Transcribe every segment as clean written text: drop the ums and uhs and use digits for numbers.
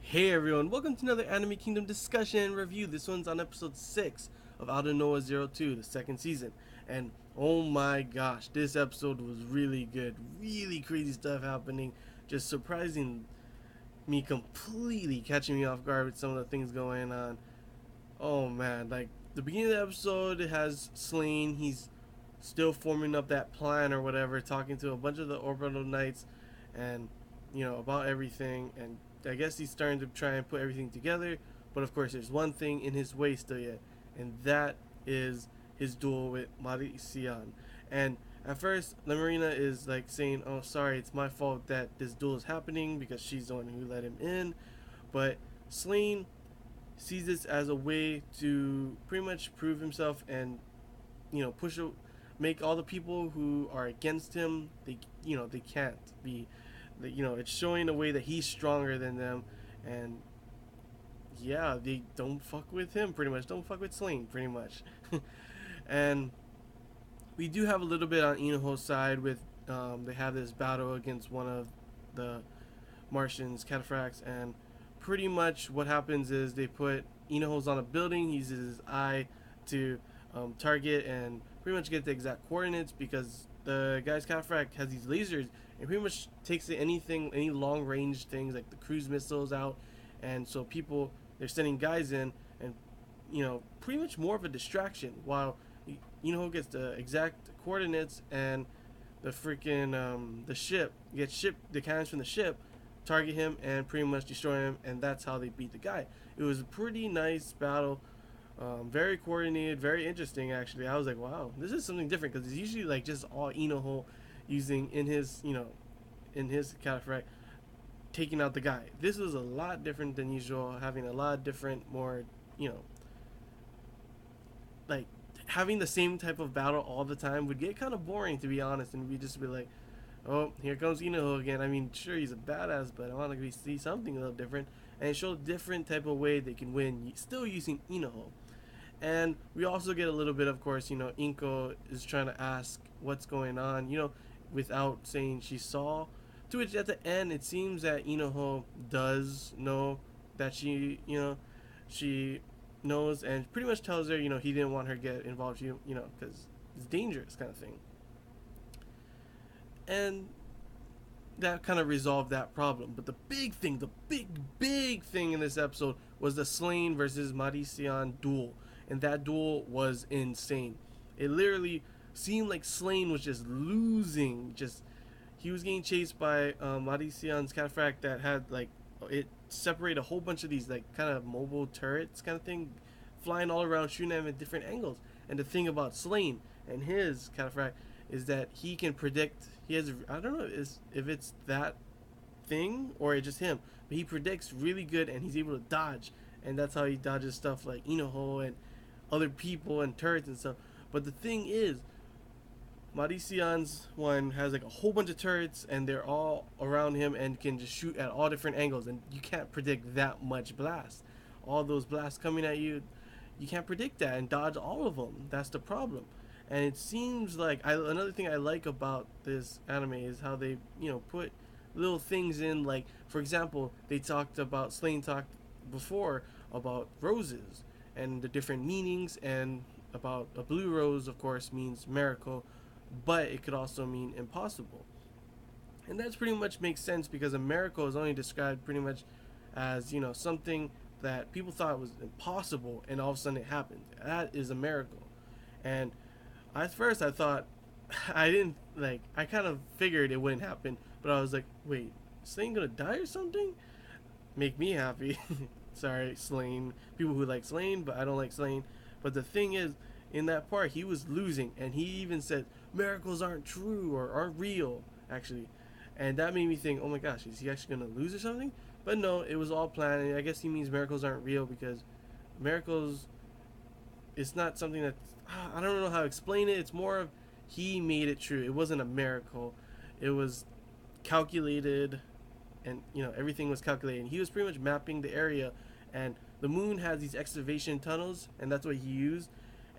Hey everyone, welcome to another Anime Kingdom discussion and review. This one's on episode 6 of Aldnoah.Zero 2, the second season. And oh my gosh, this episode was really good. Really crazy stuff happening. Just surprising me completely, catching me off guard with some of the things going on. Oh man, like the beginning of the episode, it has Slain. He's still forming up that plan or whatever, talking to a bunch of the orbital knights and about everything. And I guess he's starting to try and put everything together. But of course, there's one thing in his way still yet, and that is his duel with Marician. And at first, La Marina is like saying, "Oh, sorry, it's my fault that this duel is happening because she's the one who let him in." But Slain sees this as a way to pretty much prove himself and push a, make all the people who are against him, they can't be, it's showing a way that he's stronger than them. And yeah, they don't fuck with him, pretty much don't fuck with Slain pretty much. And we do have a little bit on Inoho's side with they have this battle against one of the Martians, cataphracts. And pretty much what happens is they put Inoho's on a building. He uses his eye to target and pretty much get the exact coordinates, because the guy's cataphract has these lasers and pretty much takes any long range things like the cruise missiles out. And so people, they're sending guys in, and pretty much more of a distraction, while Inoho gets the exact coordinates. And the freaking the ship gets shipped, the cannons from the ship target him and pretty much destroy him, and that's how they beat the guy. It was a pretty nice battle, very coordinated, very interesting actually. I was like, wow, this is something different, because it's usually like just all Inoho using in his in his cataphract, taking out the guy. This was a lot different than usual, having a lot different, more like having the same type of battle all the time would get kind of boring, to be honest, and we'd just be like, oh, here comes Inoho again. I mean, sure, he's a badass, but I want to see something a little different and show a different type of way they can win, still using Inoho. And we also get a little bit, of course, Inko is trying to ask what's going on, without saying she saw. To which at the end, it seems that Inoho does know that she knows, and pretty much tells her, he didn't want her to get involved, because it's dangerous kind of thing. And that kind of resolved that problem. But the big thing, the big thing in this episode was the Slain versus Marician duel. And that duel was insane. It literally seemed like Slain was just losing. He was getting chased by Marician's cataphract that had like, it separated a whole bunch of these like kind of mobile turrets kind of thing, flying all around, shooting at him at different angles. And the thing about Slain and his cataphract is that he can predict. He has, I don't know if it's that thing or it's just him, but he predicts really good, and he's able to dodge, and that's how he dodges stuff like Inoho and other people and turrets and stuff. But the thing is, Marician's one has like a whole bunch of turrets, and they're all around him and can just shoot at all different angles, and you can't predict that much blast. All those blasts coming at you, you can't predict that and dodge all of them. That's the problem. And it seems like another thing I like about this anime is how they put little things in, like for example, they talked about, Slain talked before about roses and the different meanings, and about a blue rose of course means miracle, but it could also mean impossible. And that's pretty much makes sense, because a miracle is only described pretty much as something that people thought was impossible and all of a sudden it happened. That is a miracle. And at first I thought, I didn't like, I kind of figured it wouldn't happen, but I was like, wait, Slain gonna die or something? Make me happy. Sorry, Slain, people who like Slain, but I don't like Slain. But the thing is, in that part he was losing, and he even said miracles aren't true or aren't real actually. And that made me think, oh my gosh, is he actually gonna lose or something? But no, it was all planned. And I guess he means miracles aren't real, because miracles, it's not something that, I don't know how to explain it. It's more of, he made it true. It wasn't a miracle. It was calculated, and everything was calculated. And he was pretty much mapping the area, and the moon has these excavation tunnels, and that's what he used.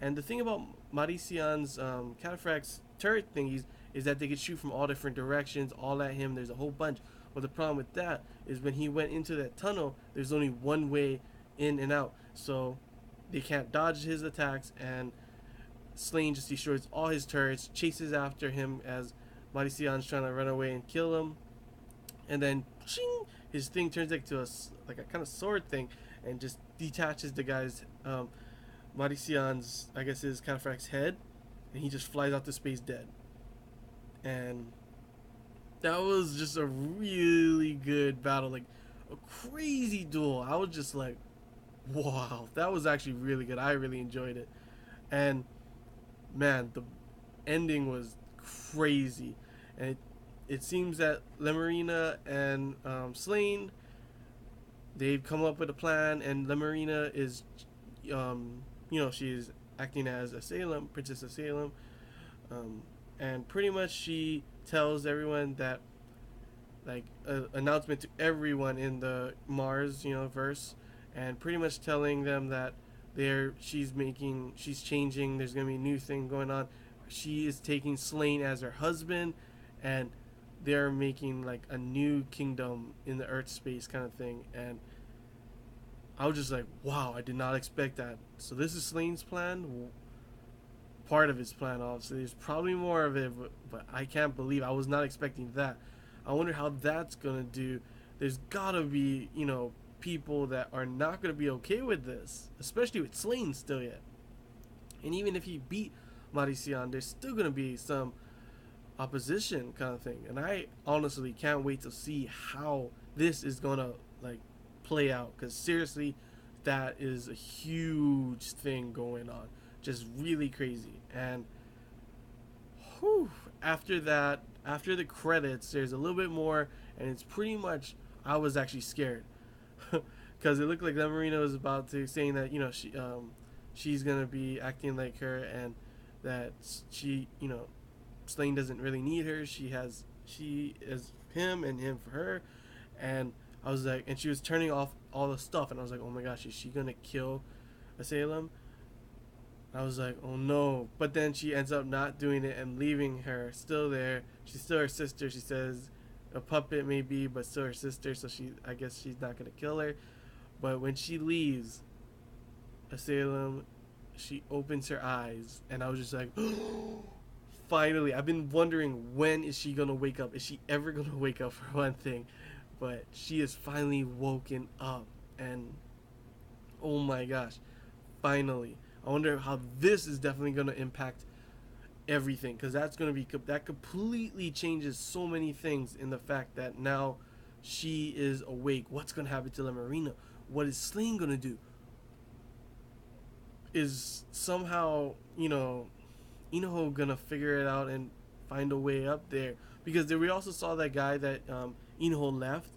And the thing about Marician's cataphract's turret thingies is that they could shoot from all different directions, all at him. There's a whole bunch. But the problem with that is when he went into that tunnel, there's only one way in and out. So they can't dodge his attacks, and Slain just destroys all his turrets, chases after him as Marician's trying to run away and kill him. And then ching, his thing turns into a kind of sword thing and just detaches the guy's Marician's, I guess, his Cataphract's head, and he just flies out to space dead. And that was just a really good battle, like a crazy duel. I was just like, wow, that was actually really good. I really enjoyed it. And man, the ending was crazy. And it seems that Lemarina and Slain, they've come up with a plan, and Lemarina is, she's acting as a Salem, Princess of Salem, and pretty much she tells everyone that, like, an announcement to everyone in the Mars, verse, and pretty much telling them that she's changing. There's gonna be a new thing going on. She is taking Slain as her husband, and they're making like a new kingdom in the Earth space kind of thing. And I was just like, wow, I did not expect that. So this is Slane's plan, part of his plan. Obviously, there's probably more of it, but I can't believe I was not expecting that. I wonder how that's gonna do. There's gotta be, people that are not gonna be okay with this, especially with Slane still yet. And even if he beat Marician, there's still gonna be some opposition kind of thing. And I honestly can't wait to see how this is gonna like play out, because seriously, that is a huge thing going on, just really crazy. And whew, after that, after the credits, there's a little bit more, and it's pretty much, I was actually scared because it looked like Marina was about to saying that she's gonna be acting like her, and that she Slain doesn't really need her. She is him and him for her. And I was like, and she was turning off all the stuff, and I was like, oh my gosh, is she gonna kill Salem? I was like, oh no. But then she ends up not doing it and leaving her still there. She's still her sister. She says a puppet maybe, but still her sister. So I guess she's not gonna kill her. But when she leaves Salem, she opens her eyes, and I was just like, finally. I've been wondering, when is she gonna wake up? Is she ever gonna wake up, for one thing? But she is finally woken up, and oh my gosh, finally. I wonder how this is definitely gonna impact everything, because that completely changes so many things in the fact that now she is awake. What's gonna happen to Marina? What is Slain gonna do? Is somehow Inoho gonna figure it out and find a way up there? Because we also saw that guy that Inoho left,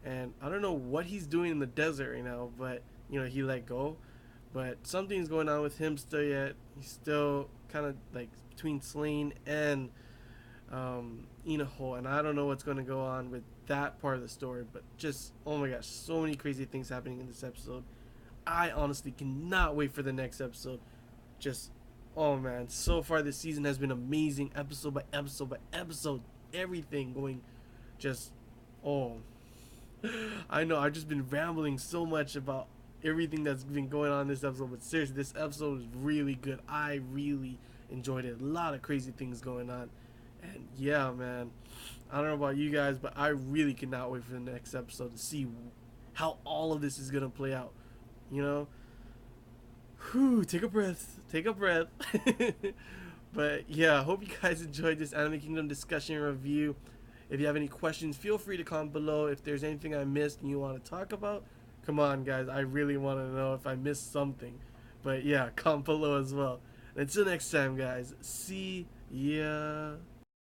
and I don't know what he's doing in the desert right now, but he let go. But something's going on with him still yet. He's still kind of like between Slain and Inoho, and I don't know what's going to go on with that part of the story. But just, oh my gosh, so many crazy things happening in this episode. I honestly cannot wait for the next episode. Just, oh man, so far this season has been amazing, episode by episode by episode. Everything going just, oh. I know, I've just been rambling so much about everything that's been going on in this episode, but seriously, this episode is really good. I really enjoyed it. A lot of crazy things going on. And yeah, man, I don't know about you guys, but I really cannot wait for the next episode to see how all of this is going to play out. Whew, take a breath. But yeah, I hope you guys enjoyed this Anime Kingdom discussion review. If you have any questions, feel free to comment below. If there's anything I missed and you want to talk about, come on guys, I really want to know if I missed something. But yeah, comment below as well. Until next time guys, see ya.